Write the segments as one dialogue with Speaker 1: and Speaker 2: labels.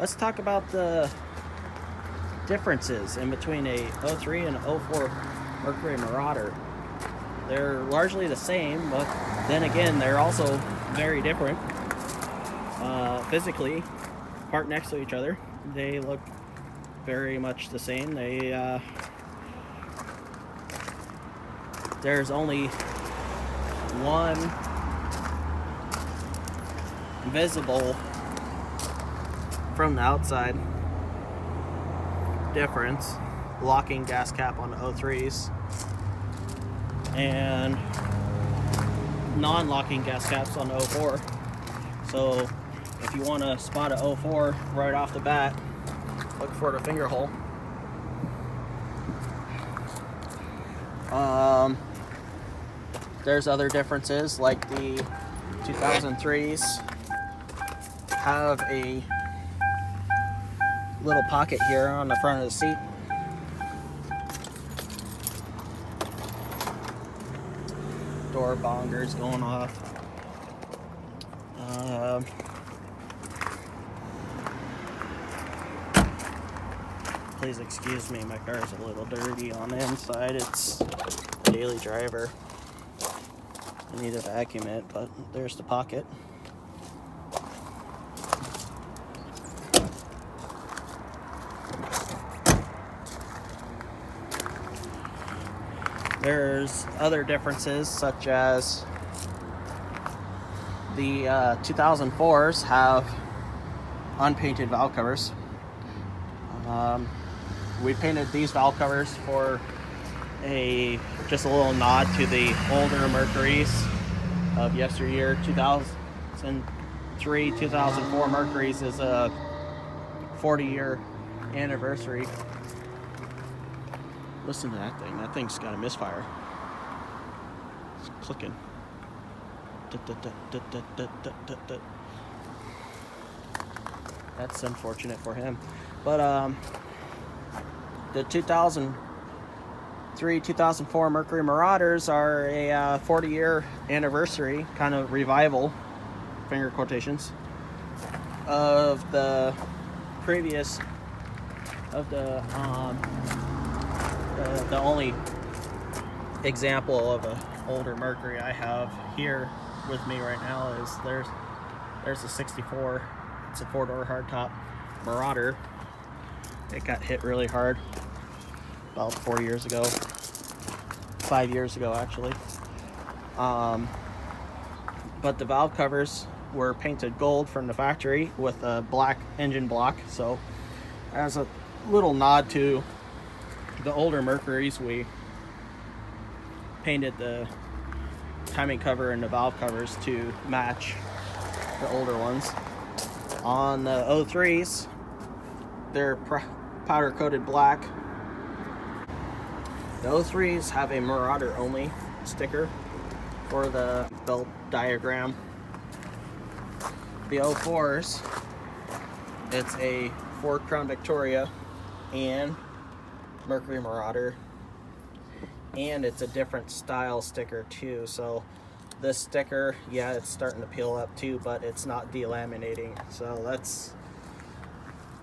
Speaker 1: let's talk about the differences in between a 03 and a 04 Mercury Marauder. They're largely the same, but then again, they're also very different. Physically, parked next to each other, they look very much the same. There's only one visible from the outside difference: locking gas cap on the 03s and non-locking gas caps on the 04. So if you want to spot a 04 right off the bat, look for the finger hole. There's other differences, like the 2003s have a little pocket here on the front of the seat. Door bongers going off. Please excuse me, my car is a little dirty on the inside. It's a daily driver. I need to vacuum it, but there's the pocket. There's other differences, such as the 2004s have unpainted valve covers. We painted these valve covers for just a little nod to the older Mercuries of yesteryear. 2003, 2004 Mercuries is a 40-year anniversary. Listen to that thing. That thing's got a misfire. It's clicking. That's unfortunate for him. But the 2003, 2004 Mercury Marauders are a 40-year anniversary, kind of revival, finger quotations, of the previous, of the only example of an older Mercury I have here with me right now is there's a 64. It's a 4-door hardtop Marauder. It got hit really hard about 4 years ago, 5 years ago actually. But the valve covers were painted gold from the factory with a black engine block. So as a little nod to the older Mercuries, we painted the timing cover and the valve covers to match the older ones. On the 03s, they're powder coated black. The 03s have a Marauder only sticker for the belt diagram. The 04s, it's a Ford Crown Victoria and Mercury Marauder, and it's a different style sticker too. So this sticker, yeah, it's starting to peel up too, but it's not delaminating. So that's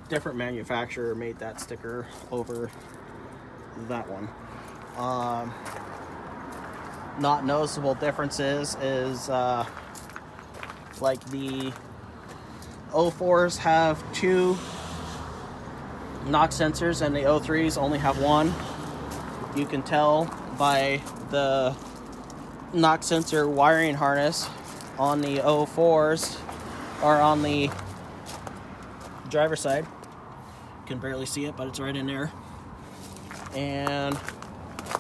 Speaker 1: different manufacturer made that sticker over that one. Not noticeable differences is like the 04s have 2 knock sensors and the 03s only have 1. You can tell by the knock sensor wiring harness on the 04s, or on the driver's side. You can barely see it, but it's right in there. And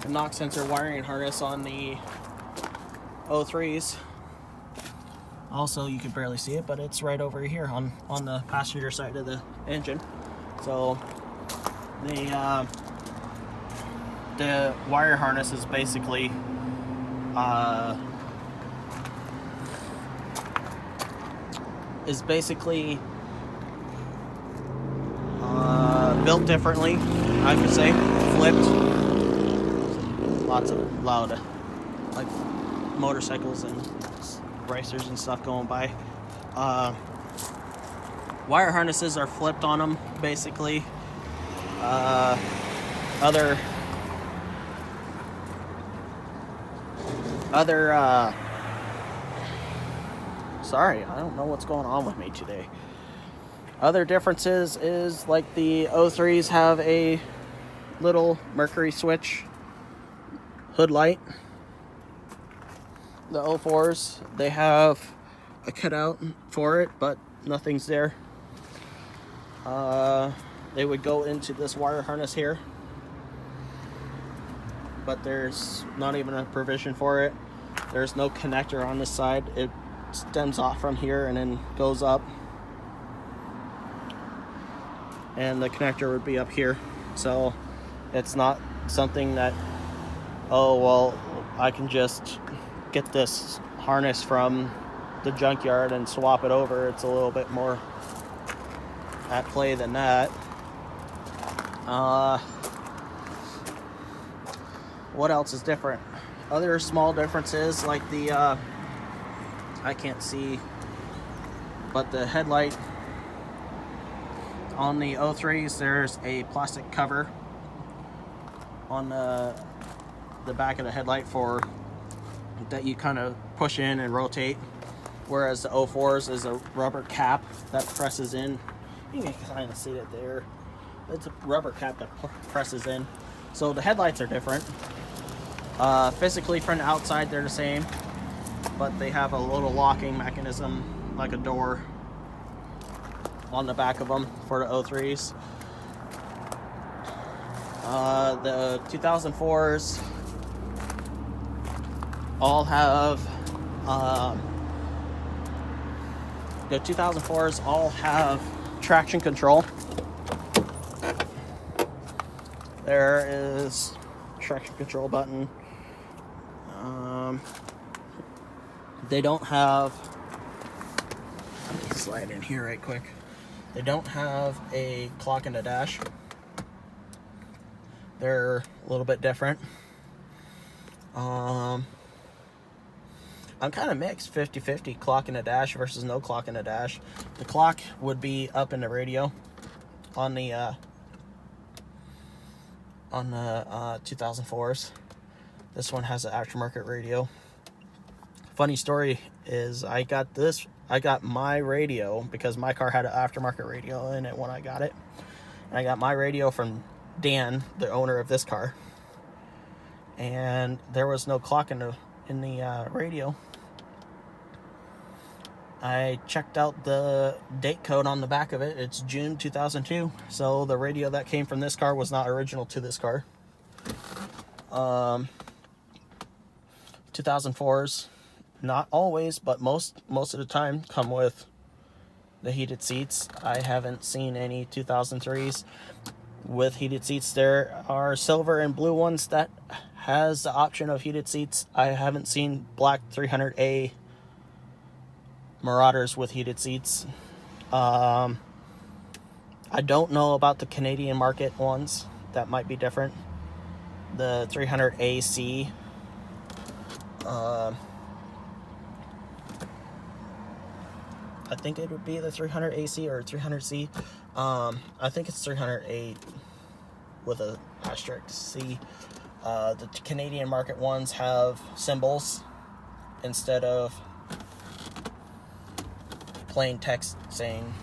Speaker 1: the knock sensor wiring harness on the 03s, also you can barely see it, but it's right over here on the passenger side of the engine. So the wire harness is basically built differently, I could say, flipped. Lots of loud, like, motorcycles and racers and stuff going by. wire harnesses are flipped on them, basically. Other sorry, I don't know what's going on with me today. Other differences is like the O3s have a little Mercury switch hood light. The O4s, they have a cutout for it, but nothing's there. They would go into this wire harness here, but there's not even a provision for it. There's no connector on this side. It stems off from here and then goes up, and the connector would be up here. So it's not something that, oh well, I can just get this harness from the junkyard and swap it over. It's a little bit more at play than that. What else is different? Other small differences, like the I can't see, but the headlight on the O3s, there's a plastic cover on the back of the headlight for that you kind of push in and rotate, whereas the O4s is a rubber cap that presses in. You can kind of see it there. It's a rubber cap that presses in. So the headlights are different. Physically from the outside they're the same, but they have a little locking mechanism like a door on the back of them for the O3s. The 2004s all have traction control. There is traction control button. They don't have, let me slide in here right quick. They don't have a clock in the dash. They're a little bit different. I'm kind of mixed, 50-50, clock in the dash versus no clock in the dash. The clock would be up in the radio on the 2004s. This one has an aftermarket radio. Funny story is I got my radio because my car had an aftermarket radio in it when I got it. And I got my radio from Dan, the owner of this car. And there was no clock in the radio. I checked out the date code on the back of it. It's June 2002. So the radio that came from this car was not original to this car. 2004s, not always, but most of the time, come with the heated seats. I haven't seen any 2003s with heated seats. There are silver and blue ones that has the option of heated seats. I haven't seen black 300A Marauders with heated seats. I don't know about the Canadian market ones. That might be different. The 300AC. I think it would be the 300AC or 300C. I think it's 300A with a asterisk C. The Canadian market ones have symbols instead of plain text saying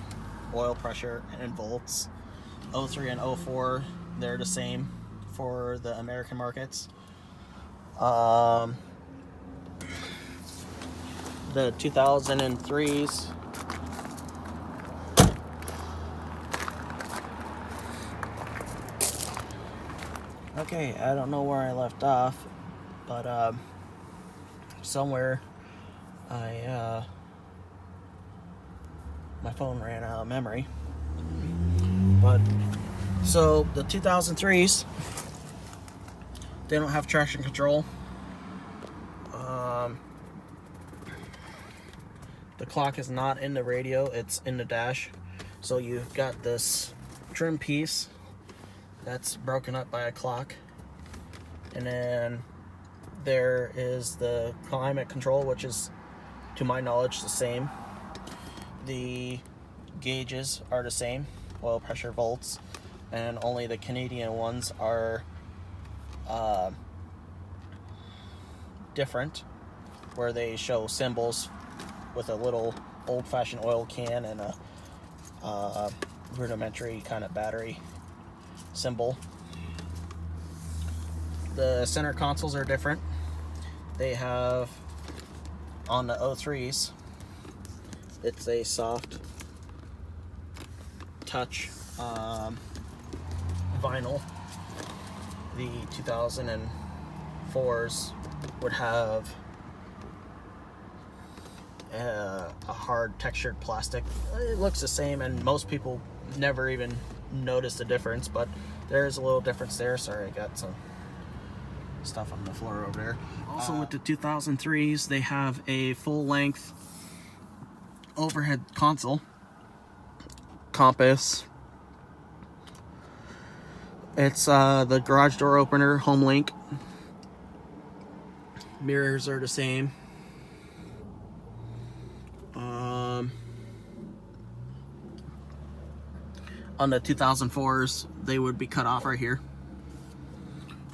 Speaker 1: oil pressure and volts. 03 and 04, they're the same for the American markets. The 2003s, okay, I don't know where I left off, but somewhere my phone ran out of memory. But so the 2003s, they don't have traction control. The clock is not in the radio, it's in the dash. So you've got this trim piece that's broken up by a clock. And then there is the climate control, which is, to my knowledge, the same. The gauges are the same, oil pressure volts, and only the Canadian ones are different, where they show symbols with a little old-fashioned oil can and a rudimentary kind of battery symbol. The center consoles are different. They have, on the 03s, it's a soft touch vinyl. The 2004s would have a hard textured plastic. It looks the same, and most people never even notice the difference, but there is a little difference there. Sorry, I got some stuff on the floor over there. Also, with the 2003s, they have a full-length overhead console, compass. It's the garage door opener, home link. Mirrors are the same. On the 2004s, they would be cut off right here.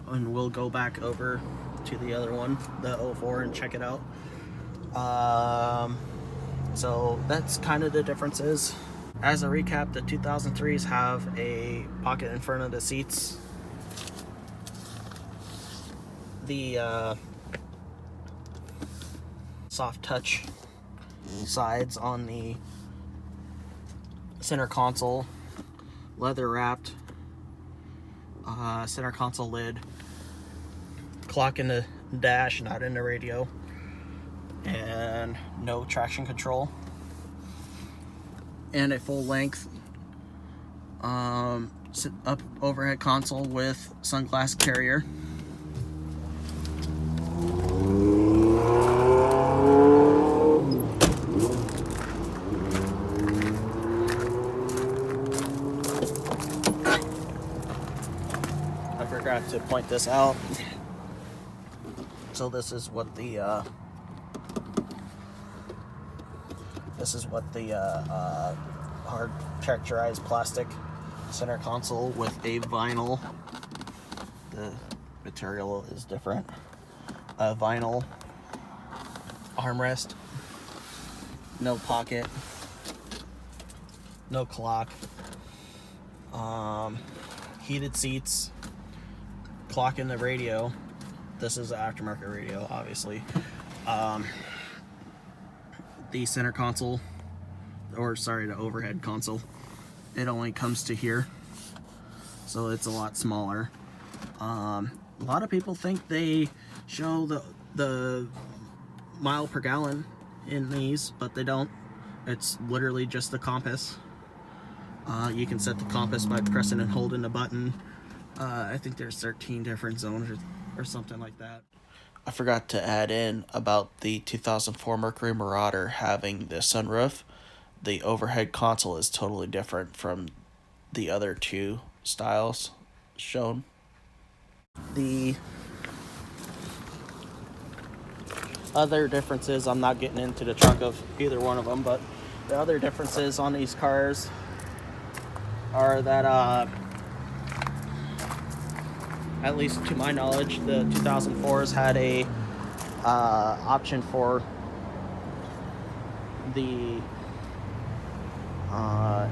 Speaker 1: And we'll go back over to the other one, the 04, and check it out. So that's kind of the differences. As a recap, the 2003s have a pocket in front of the seats. The soft touch sides on the center console, leather wrapped center console lid, clock in the dash, not in the radio, and no traction control, and a full length up overhead console with sunglass carrier. I forgot to point this out. So this is what the hard characterized plastic center console with a vinyl. The material is different. A vinyl armrest, no pocket, no clock, heated seats, clock in the radio. This is the aftermarket radio, obviously. The center console, or sorry, the overhead console, it only comes to here, so it's a lot smaller. A lot of people think they show the mile per gallon in these, but they don't. It's literally just the compass. You can set the compass by pressing and holding the button. I think there's 13 different zones or something like that. I forgot to add in about the 2004 Mercury Marauder having the sunroof. The overhead console is totally different from the other two styles shown. The other differences, I'm not getting into the trunk of either one of them, but the other differences on these cars are that at least to my knowledge, the 2004s had a option for the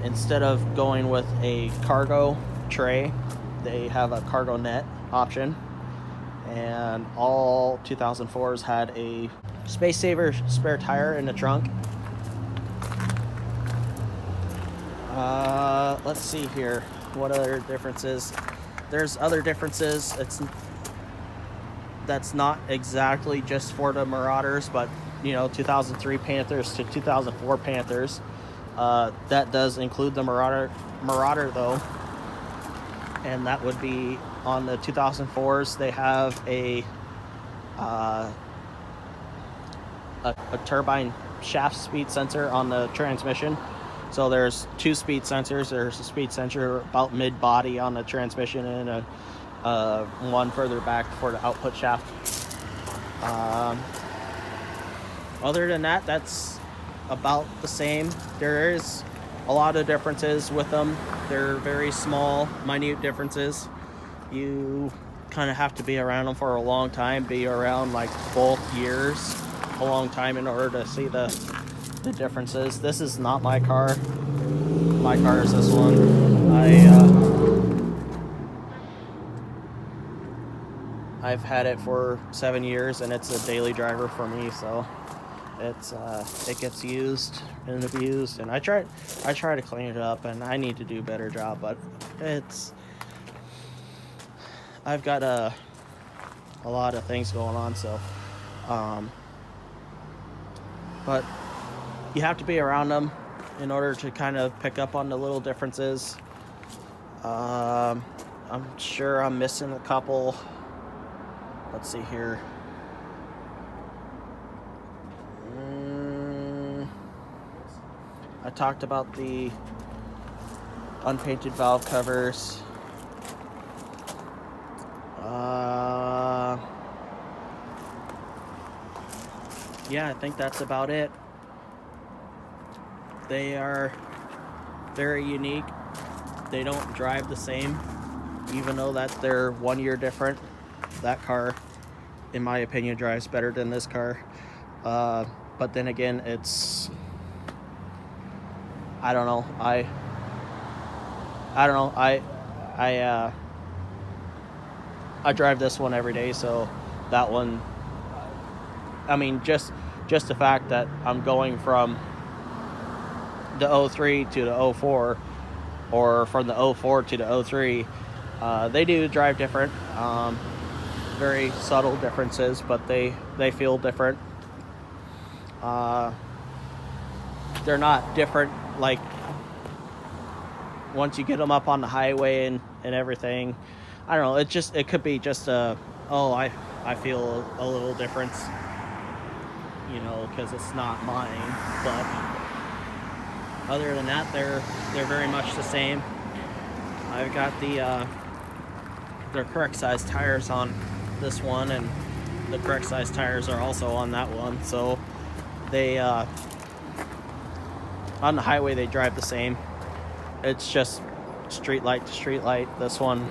Speaker 1: instead of going with a cargo tray, they have a cargo net option, and all 2004s had a space saver spare tire in the trunk. Let's see here, what other differences? There's other differences. That's not exactly just for the Marauders, but 2003 Panthers to 2004 Panthers. That does include the Marauder though, and that would be on the 2004s. They have a turbine shaft speed sensor on the transmission. So there's two speed sensors. There's a speed sensor about mid-body on the transmission, and one further back for the output shaft. Other than that, that's about the same. There is a lot of differences with them. They're very small, minute differences. You kind of have to be around them for a long time, be around like both years a long time in order to see the differences. This is not my car. My car is this one. I've had it for 7 years, and it's a daily driver for me, so it gets used and abused, and I try to clean it up, and I need to do a better job, but I've got a lot of things going on, so but you have to be around them in order to kind of pick up on the little differences. I'm sure I'm missing a couple. Let's see here. I talked about the unpainted valve covers. Yeah, I think that's about it. They are very unique. They don't drive the same, even though that they're 1 year different. That car, in my opinion, drives better than this car. But then again, it's, I don't know. I don't know. I drive this one every day, so that one, I mean, just the fact that I'm going from the 03 to the 04, or from the 04 to the 03, they do drive different. Very subtle differences, but they feel different. They're not different like once you get them up on the highway and everything. I don't know, it could be just I feel a little difference, you know, because it's not mine. But other than that, they're very much the same. I've got the correct size tires on this one, and the correct size tires are also on that one, so they on the highway they drive the same. It's just street light to street light. This one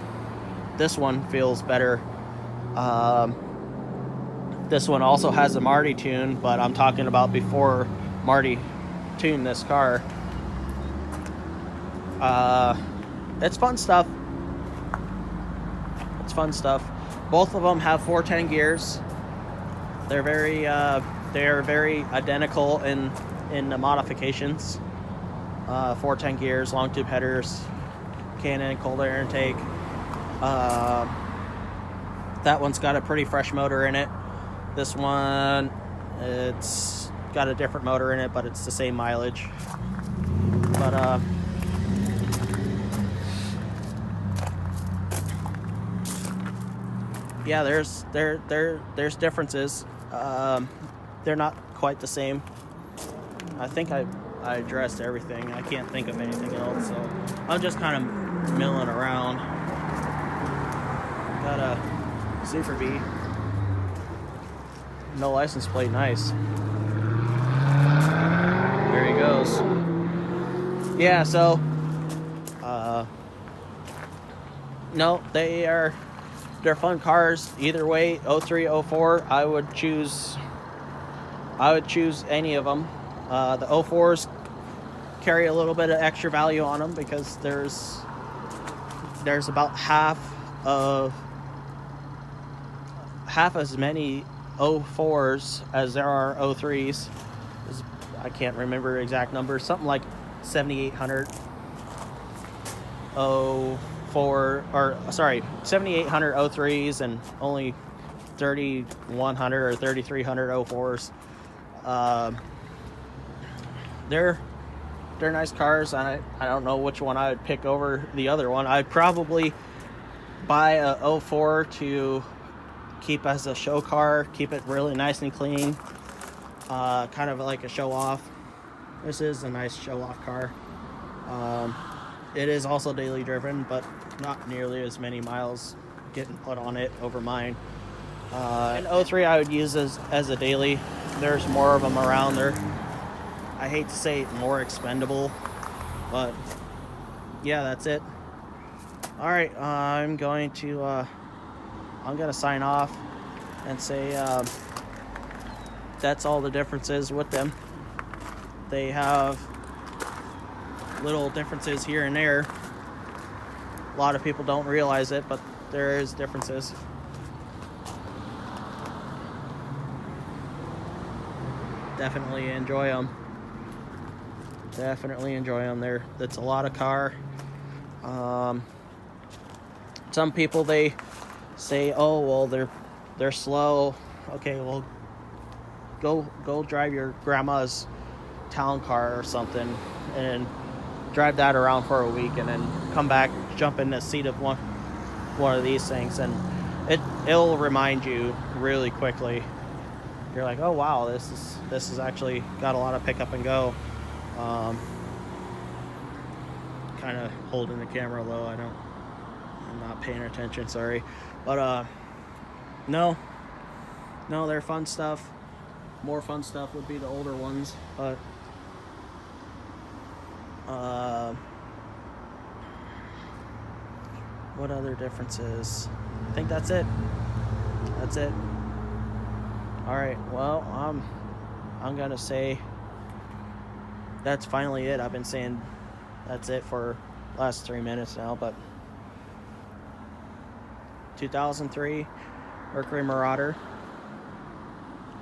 Speaker 1: feels better. This one also has a Marty tune, but I'm talking about before Marty tuned this car. It's fun stuff. Both of them have 410 gears. They're very identical in the modifications. 410 gears, long tube headers, Cannon cold air intake. That one's got a pretty fresh motor in it. This one, it's got a different motor in it, but it's the same mileage. But yeah, there's differences. They're not quite the same. I think I addressed everything. I can't think of anything else, so I'm just kind of milling around. Got a Super B. No license plate, nice. There he goes. Yeah, so no, they're fun cars either way. 03, 04, I would choose any of them. The 04s carry a little bit of extra value on them because there's about half as many 04s as there are 03s. I can't remember exact numbers. Something like 7,800 7,800 03s and only 3,100 or 3,300 04s. They're nice cars, and I don't know which one I would pick over the other one. I'd probably buy a 04 to keep as a show car, keep it really nice and clean, kind of like a show off. This is a nice show off car. It is also daily driven, but not nearly as many miles getting put on it over mine. An 03 I would use as a daily. There's more of them around there. I hate to say more expendable, But yeah, that's it. All right, I'm gonna sign off and say that's all the differences with them. They have little differences here and there. A lot of people don't realize it, but there is differences. Definitely enjoy them. Definitely enjoy them. That's a lot of car. Some people, they say, oh well, they're slow. Okay, well, go drive your grandma's town car or something and drive that around for a week, and then come back, jump in the seat of one of these things, and it'll remind you really quickly. You're like, oh wow, this is actually got a lot of pick up and go. Kind of holding the camera low. I'm not paying attention. Sorry, but no, they're fun stuff. More fun stuff would be the older ones, but what other differences? I think that's it. All right, well, I'm gonna say that's finally it. I've been saying that's it for the last 3 minutes now, but 2003 Mercury Marauder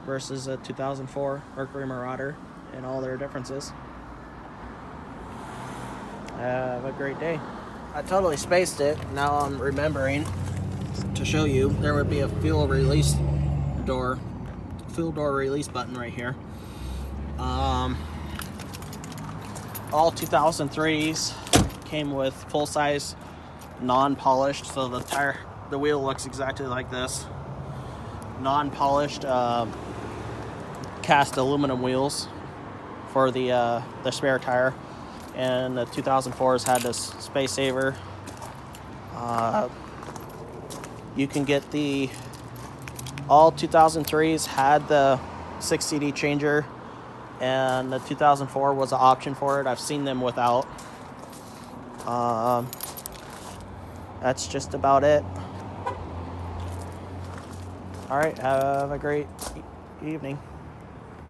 Speaker 1: versus a 2004 Mercury Marauder and all their differences. Have a great day. I totally spaced it. Now I'm remembering to show you. There would be a fuel door release button right here. All 2003s came with full-size non-polished, so the wheel looks exactly like this. Non-polished cast aluminum wheels for the spare tire, and the 2004s had this space saver. You can get all 2003s had the 6 CD changer, and the 2004 was an option for it. I've seen them without. That's just about it. All right, have a great evening.